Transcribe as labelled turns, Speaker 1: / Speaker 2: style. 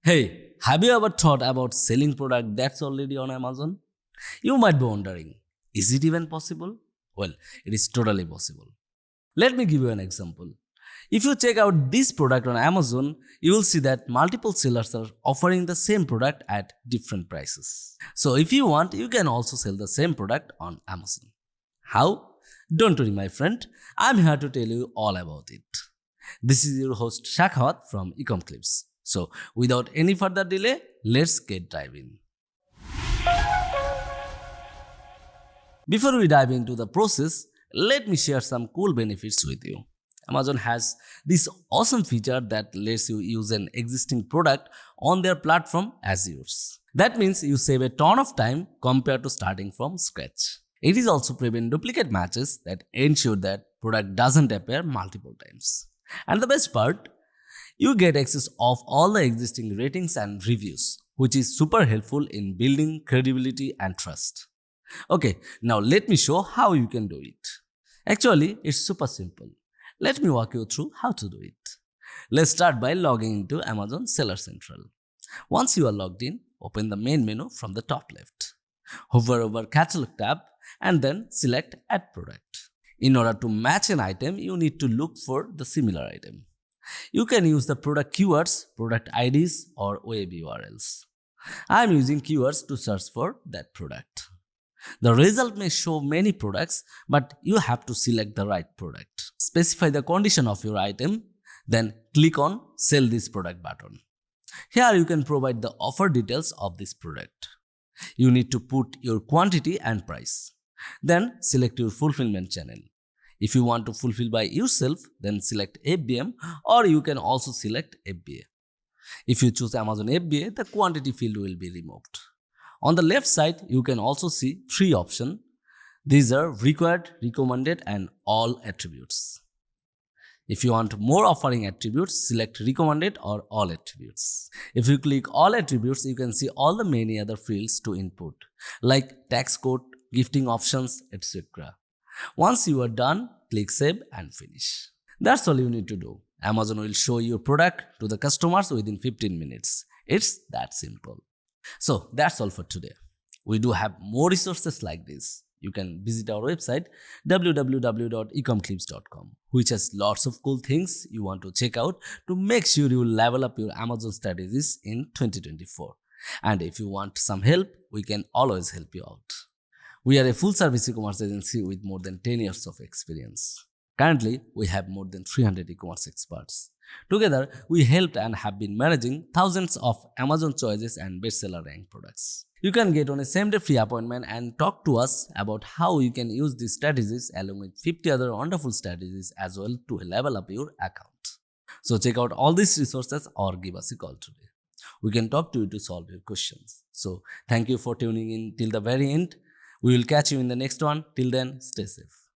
Speaker 1: Hey, have you ever thought about selling product that's already on Amazon? You might be wondering, is it even possible? Well, it is totally possible. Let me give you an example. If you check out this product on Amazon, you will see that multiple sellers are offering the same product at different prices. So if you want, you can also sell the same product on Amazon. How? Don't worry, my friend. I'm here to tell you all about it. This is your host Shakhawat from Ecomclips. So without any further delay, let's get diving. Before we dive into the process, let me share some cool benefits with you. Amazon has this awesome feature that lets you use an existing product on their platform as yours. That means you save a ton of time compared to starting from scratch. It is also prevent duplicate matches that ensure that product doesn't appear multiple times. And the best part, you get access of all the existing ratings and reviews, which is super helpful in building credibility and trust. Okay, now let me show how you can do it. Actually, it's super simple. Let me walk you through how to do it. Let's start by logging into Amazon Seller Central. Once you are logged in, open the main menu from the top left. Hover over Catalog tab and then select Add Product. In order to match an item, you need to look for the similar item. You can use the product keywords, product IDs, or web URLs. I am using keywords to search for that product. The result may show many products, but you have to select the right product. Specify the condition of your item, then click on Sell this product button. Here you can provide the offer details of this product. You need to put your quantity and price. Then select your fulfillment channel. If you want to fulfill by yourself, then select FBM, or you can also select FBA. If you choose Amazon FBA, the quantity field will be removed. On the left side, you can also see three options. These are required, recommended, and all attributes. If you want more offering attributes, select recommended or all attributes. If you click all attributes, you can see all the many other fields to input, like tax code, gifting options, etc. Once you are done, click Save and Finish. That's all you need to do. Amazon will show your product to the customers within 15 minutes. It's that simple. So that's all for today. We do have more resources like this. You can visit our website www.ecomclips.com, which has lots of cool things you want to check out to make sure you level up your Amazon strategies in 2024. And if you want some help, we can always help you out. We are a full-service e-commerce agency with more than 10 years of experience. Currently, we have more than 300 e-commerce experts. Together, we helped and have been managing thousands of Amazon choices and bestseller rank products. You can get on a same-day free appointment and talk to us about how you can use these strategies along with 50 other wonderful strategies as well to level up your account. So check out all these resources or give us a call today. We can talk to you to solve your questions. So thank you for tuning in till the very end. We will catch you in the next one. Till then, stay safe.